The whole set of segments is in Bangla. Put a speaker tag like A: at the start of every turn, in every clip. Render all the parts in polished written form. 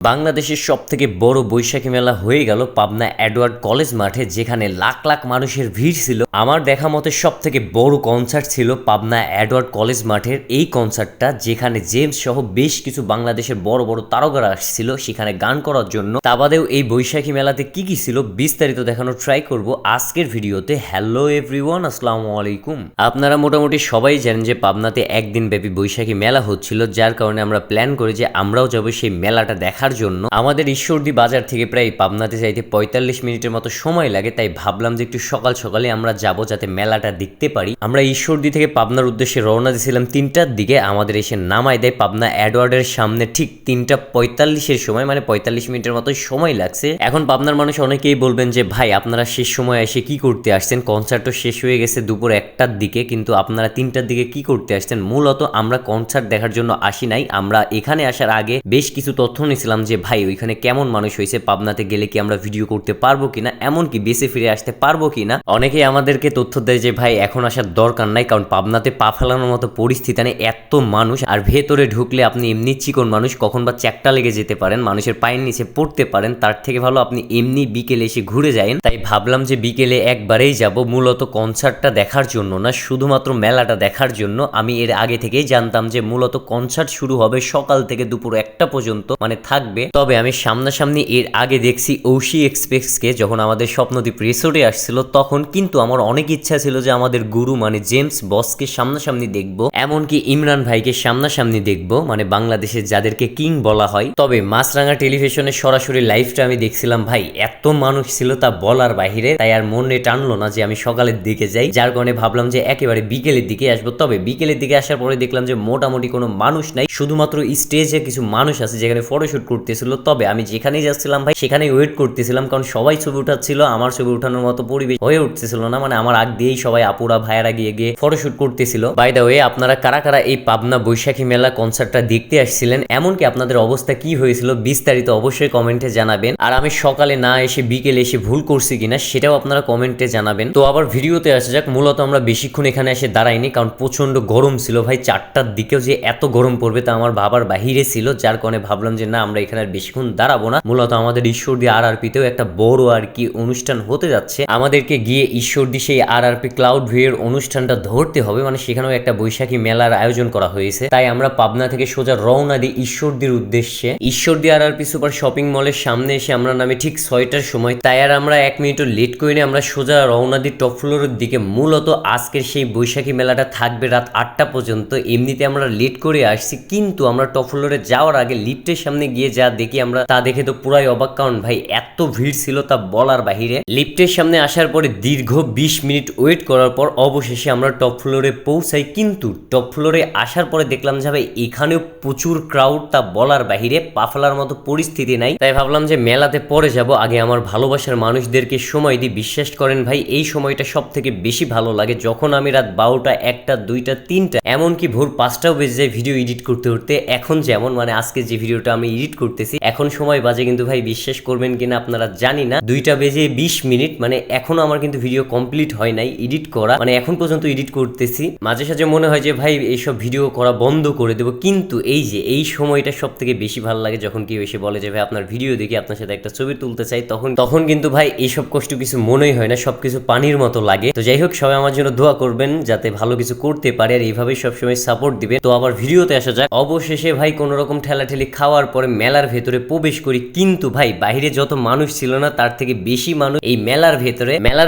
A: বাংলাদেশের সবথেকে বড় বৈশাখী মেলা হয়ে গেল পাবনা এডওয়ার্ড কলেজ মাঠে, যেখানে লাখ লাখ মানুষের ভিড় ছিল। আমার দেখা মতে সবথেকে বড় কনসার্ট ছিল পাবনা এডওয়ার্ড কলেজ মাঠের এই কনসার্টটা, যেখানে জেমস সহ বেশ কিছু বাংলাদেশের বড় বড় তারকারা আসছিল সেখানে গান করার জন্য। তা বাদেও এই বৈশাখী মেলাতে কি কি ছিল বিস্তারিত দেখানোর ট্রাই করব আজকের ভিডিওতে। হ্যালো এভরিওয়ান, আসসালামু আলাইকুম। আপনারা মোটামুটি সবাই জানেন যে পাবনাতে একদিন ব্যাপী বৈশাখী মেলা হচ্ছিল, যার কারণে আমরা প্ল্যান করি যে আমরাও যাবো সেই মেলাটা দেখার জন্য। আমাদের ঈশ্বরদী বাজার থেকে প্রায় পাবনাতে যাইতে 45 মিনিটের মতো সময় লাগে, তাই ভাবলাম যে একটু সকাল সকালে আমরা যাব যাতে মেলাটা দেখতে পারি। আমরা ঈশ্বরদী থেকে পাবনার উদ্দেশ্যে রওনা দিয়েছিলাম 3টার দিকে। আমাদের এসে নামাই দেয় পাবনা এডওয়ার্ডের সামনে ঠিক 3:45-এর সময়, মানে 45 মিনিটের মতো সময় লাগছে। এখন পাবনার মানুষ অনেকেই বলবেন যে ভাই আপনারা শেষ সময় এসে কি করতে আসছেন, কনসার্ট তো শেষ হয়ে গেছে দুপুর 1টার দিকে, কিন্তু আপনারা 3টার দিকে কি করতে আসছেন? মূলত আমরা কনসার্ট দেখার জন্য আসি নাই। আমরা এখানে আসার আগে বেশ কিছু তথ্য নিয়েছিলাম যে ভাই ওইখানে কেমন মানুষ হয়েছে, পাবনাতে গেলে কি আমরা ভিডিও করতে পারবো কিনা, এমনকি বেঁচে ফিরে আসতে পারবো কিনা। অনেকেই আমাদেরকে তথ্য দেয় যে ভাই এখন আসার দরকার নাই, কারণ পাবনাতে পা ফেলানোর মতো পরিস্থিতি নেই, এত মানুষ। আর ভেতরে ঢুকলে আপনি এমনি চিকন মানুষ, কখন বা চ্যাকটা লেগে যেতে পারেন, মানুষের পায়ের নিচে পড়তে পারেন। তার থেকে ভালো আপনি এমনি বিকেলে এসে ঘুরে যান। তাই ভাবলাম যে বিকেলে একবারেই যাব, মূলত কনসার্টটা দেখার জন্য না, শুধুমাত্র মেলাটা দেখার জন্য। আমি এর আগে থেকেই জানতাম যে মূলত কনসার্ট শুরু হবে সকাল থেকে দুপুর 1টা পর্যন্ত, মানে থাকবে। তবে আমি সামনাসামনি এর আগে দেখছি ঐশী এক্সপ্রেসকে যখন আমাদের স্বপ্নদ্বীপ রিসোর্টে আসছিল তখন, কিন্তু আমার অনেক ইচ্ছা ছিল যে আমাদের গুরু মানে জেমস বসকে সামনাসামনি দেখবো, এমনকি ইমরান ভাইকে সামনাসামনি দেখবো, মানে বাংলাদেশের যাদেরকে কিং বলা হয়। তবে মাছরাঙা টেলিভিশনের সরাসরি লাইভটা আমি দেখছিলাম, ভাই এত মানুষ ছিল তা বলার বাহিরে। তাই আর মনে টানলো না যে আমি সকালের দিকে যাই, যার কারণে ভাবলাম যে একেবারে বিকেলের দিকে আসবো। তবে বিকেলের দিকে আসার পরে দেখলাম যে মোটামুটি কোনো মানুষ নাই, শুধুমাত্র স্টেজে কিছু মানুষ আছে যেখানে ফটোশুট করতেছিল। তবে আমি যেখানেই যাচ্ছিলাম ভাই সেখানেই ওয়েট করতেছিলাম, কারণ সবাই ছবি উঠাচ্ছিল, আমার ছবি উঠানোর মতো পরিবেশ হয়ে উঠতেছিল না। মানে আমার আগ দিয়েই সবাই আপুরা ভাইয়ারা গিয়ে গিয়ে ফটোশুট করতেছিল। বাই দ্য ওয়ে, আপনারা কারা কারা এই পাবনা বৈশাখী মেলা কনসার্টটা দেখতে আসছিলেন, এমনকি আপনাদের অবস্থা কি হয়েছিল বিস্তারিত অবশ্যই কমেন্টে জানাবেন। আর আমি সকালে না এসে বিকেলে এসে ভুল করছি কিনা সেটাও আপনারা কমেন্টে জানাবেন। তো আবার ভিডিওতে আসা যাক। মূলত আমরা বেশিক্ষণ এখানে এসে দাঁড়াইনি, কারণ প্রচন্ড গরম ছিল ভাই। 4টার দিকেও যে এত গরম পড়বে তা আমার ভাবার বাহিরে ছিল, যার কারণে ভাবলাম যে না আমরা এখানে আর বেশিক্ষণ দাঁড়াবো না। মূলত আমাদের ঈশ্বরদী RRPতেও একটা বড় আর কি অনুষ্ঠান হতে যাচ্ছে, আমাদেরকে গিয়ে ঈশ্বরদী সেই RRP ক্লাউড ভিউয়ের অনুষ্ঠানটা ধরতে হবে, মানে সেখানেও একটা বৈশাখী মেলার আয়োজন করা হয়েছে। তাই আমরা পাবনা থেকে সোজা রওনা দিই ঈশ্বরদীর উদ্দেশ্যে। ঈশ্বরদী RRP সুপার শপিং মলের সামনে এসে আমরা নামি ঠিক 6টার সময়। তাই আর আমরা 1 মিনিটও লেট করিনি, আমরা সোজা রওনা দিই টপ ফ্লোরের দিকে। মূলত আজকের সেই বৈশাখী মেলাটা থাকবে রাত 8টা পর্যন্ত। এমনিতে আমরা লেট করে আসছি, কিন্তু আমরা টপ ফ্লোরে যাওয়ার আগে লিফটের সামনে গিয়ে যা দেখি আমরা, তা দেখে তো পুরাই অবাক, কারণ ভাই এত ভিড় ছিল তা বলার বাহিরে। লিফটের সামনে আসার পরে দীর্ঘ 20 মিনিট ওয়েট করার পর অবশেষে আমরা টপ ফ্লোরে পৌঁছাই। কিন্তু টপ ফ্লোরে আসার পরে দেখলাম যে ভাই এখানেও প্রচুর ক্রাউড, তা বলার বাহিরে, পা ফেলার মতো পরিস্থিতি নাই। তাই ভাবলাম যে মেলাতে পরে যাব, আগে আমার ভালোবাসার মানুষদেরকে সময় দিই। বিশ্বাস করেন ভাই এই সময়টা সব থেকে বেশি ভালো লাগে, যখন আমি রাত 12টা 1টা 2টা 3টা এমনকি ভোর 5টাও বেজে যায় ভিডিও এডিট করতে করতে। এখন যেমন মানে আজকে যে ভিডিওটা আমি এডিট করতেছি এখন সময় বাজে কিন্তু ভাই বিশ্বাস করবেন কিনা আপনারা জানি না 2টা বেজে 20 মিনিট, মানে এখনো আমার কিন্তু ভিডিও কমপ্লিট হয় নাই এডিট করা, মানে এখন পর্যন্ত এডিট করতেছি। মাঝে সাঝে মনে হয় যে ভাই এইসব ভিডিও করা বন্ধ করে দেবো, কিন্তু এই যে এই সময়টা সব থেকে বেশি ভালো লাগে যখন কেউ এসে বলে যে ভাই আপনার ভিডিও দেখি আপনার সাথে একটা ছবি তুলতে চাই, তখন কিন্তু ভাই এইসব কষ্ট কিছু মনেই হয় না, সবকিছু পানির মতো লাগে। তো যাই হোক, সবাই আমার জন্য দোয়া করবেন যাতে ভালো কিছু করতে পারে, আর এইভাবেই সবসময় সাপোর্ট দিবেন। তো আবার ভিডিওতে আসা যাক। অবশেষে ভাই কোনো রকম ঠেলাঠেলি খাওয়ার পরে মেলার ভেতরে প্রবেশ করি, কিন্তু ভাই বাইরে যত মানুষ ছিল না তার থেকে বেশি মানুষ এই মেলার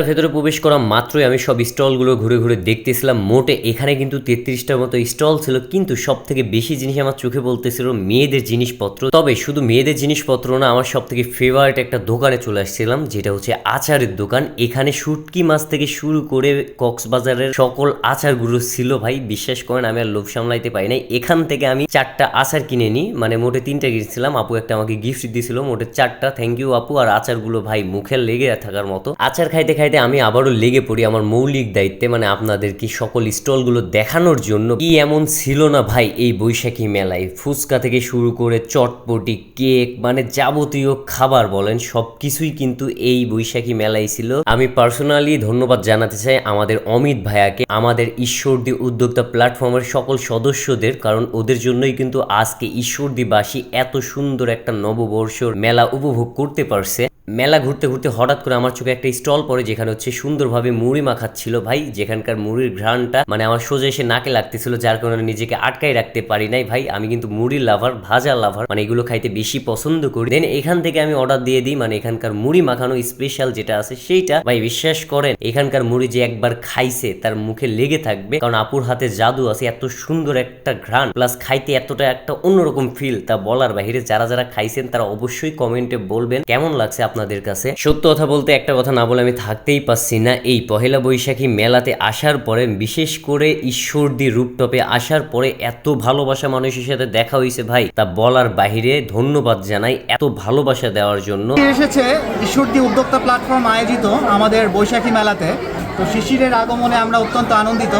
A: ভেতরে প্রবেশ করা মাত্রই আমি সব স্টলগুলো ঘুরে ঘুরে দেখতেছিলাম। মোটে এখানে কিন্তু 33টার মতো স্টল ছিল, কিন্তু সব থেকে বেশি জিনিস আমার চোখে বলতেছিল মেয়েদের জিনিসপত্র। তবে শুধু মেয়েদের জিনিসপত্র না, আমার সব থেকে ফেভারিট একটা দোকানে চলে আসছিলাম, যেটা হচ্ছে আচারের দোকান। এখানে শুটকি মাছ থেকে শুরু করে কক্সবাজারের সকল আচারগুলো ছিল ভাই। বিশ্বাস করেন আমি আর লোভ সামলাইতে পারি নাই। এখান থেকে আমি 4টা আচার কিনে নিই, মানে মোটে 3টা কিনেছিলাম, আপু একটা আমাকে গিফট দিয়েছিল, মোটে 4টা। থ্যাংক ইউ আপু। আর আচারগুলো ভাই মুখে লেগে থাকার মতো। আচার খাইতে খাইতে আমি আবারও লেগে পড়ি আমার মৌলিক দায়িত্বে, মানে আপনাদের কি সকল স্টলগুলো দেখানোর জন্য। কি এমন ছিল না ভাই এই বৈশাখী মেলায়, ফুচকা থেকে শুরু করে চটপটি, কেক, মানে যাবতীয় খাবার বলেন সবকিছুই কিন্তু এই বৈশাখী মেলায় ছিল। আমি পার্সোনালি ধন্যবাদ জানাতে চাই আমাদের অমিত ভাইয়াকে, আমাদের ঈশ্বরদী উদ্যোক্তা প্ল্যাটফর্মের সকল সদস্যদের, কারণ ওদের জন্যই কিন্তু আজকে ঈশ্বরদীবাসী এত সুন্দর সুন্দর একটা নববর্ষর মেলা উপভোগ করতে পারছে। মেলা ঘুরতে ঘুরতে হঠাৎ করে আমার চোখে একটা স্টল পড়ে, যেখানে হচ্ছে সুন্দরভাবে মুড়ি মাখাচ্ছিল ভাই। যেখানকার মুড়ির ঘ্রাণটা মানে আমার সোজা এসে নাকে লাগতেছিল, যার কারণে নিজেকে আটকাই রাখতে পারি নাই ভাই। আমি কিন্তু মুড়ির লাভার, ভাজা লাভার, মানে এগুলো খাইতে বেশি পছন্দ করি। দেন এখান থেকে আমি অর্ডার দিয়ে দিই, মানে এখানকার মুড়ি মাখানো স্পেশাল যেটা আছে সেইটা। ভাই বিশ্বাস করেন, এখানকার মুড়ি যে একবার খাইছে তার মুখে লেগে থাকবে, কারণ আপুর হাতে জাদু আছে। এত সুন্দর একটা ঘ্রাণ প্লাস খাইতে এতটা একটা অন্যরকম ফিল, তা বলার বাহিরে। যারা যারা খাইছেন তারা অবশ্যই কমেন্টে বলবেন কেমন লাগছে আপনাদের কাছে। সত্য কথা বলতে একটা কথা না বলে আমি থাকতেই পারছি না। এই পহেলা বৈশাখী মেলাতে আসার পরে, বিশেষ করে ঈশ্বরদী রূপটপে আসার পরে এত ভালোবাসা মানুষের সাথে দেখা হয়েছে ভাই, তা বলার বাহিরে। ধন্যবাদ জানাই এত ভালোবাসা দেওয়ার জন্য।
B: এসেছে ঈশ্বরদী উদ্যোক্তা প্ল্যাটফর্ম আয়োজিত আমাদের বৈশাখী মেলাতে। তো শিশিরের আগমনে আমরা অত্যন্ত আনন্দিত।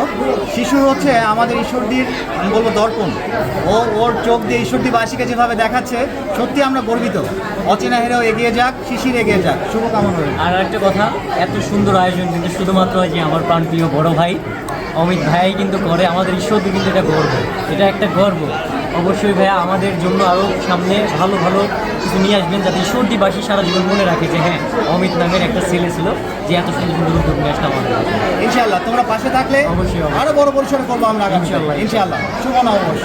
B: শিশু হচ্ছে আমাদের ঈশ্বরদীর, আমি বলবো, দর্পণ। ওর চোখ দিয়ে ঈশ্বরদীবাসীকে যেভাবে দেখাচ্ছে, সত্যি আমরা গর্বিত। অচেনা হেরেও এগিয়ে যাক, শিশির এগিয়ে যাক, শুভকামনা রইল।
C: আর একটা কথা, এত সুন্দর আয়োজন কিন্তু শুধুমাত্র যে আমার প্রাণপ্রিয় বড় ভাই অমিত ভাই কিন্তু করে। আমাদের ঈশ্বরদী কিন্তু এটা গর্ব, এটা একটা গর্ব। অবশ্যই ভাইয়া আমাদের জন্য আরও সামনে ভালো ভালো কিছু নিয়ে আসবেন, যাতে ঈশ্বরদীবাসী সারা জীবন মনে রাখে যে হ্যাঁ, অমিত নামের একটা ছেলে ছিল যে এত সুন্দর সুন্দর উদ্যোগ নিয়ে আসলে আমাদের।
B: ইনশাআল্লাহ তোমরা পাশে থাকলে
C: অবশ্যই
B: আরো বড় পরিসরে করবো আমরা আগামী। ইনশাআল্লাহ শুভ নববর্ষ।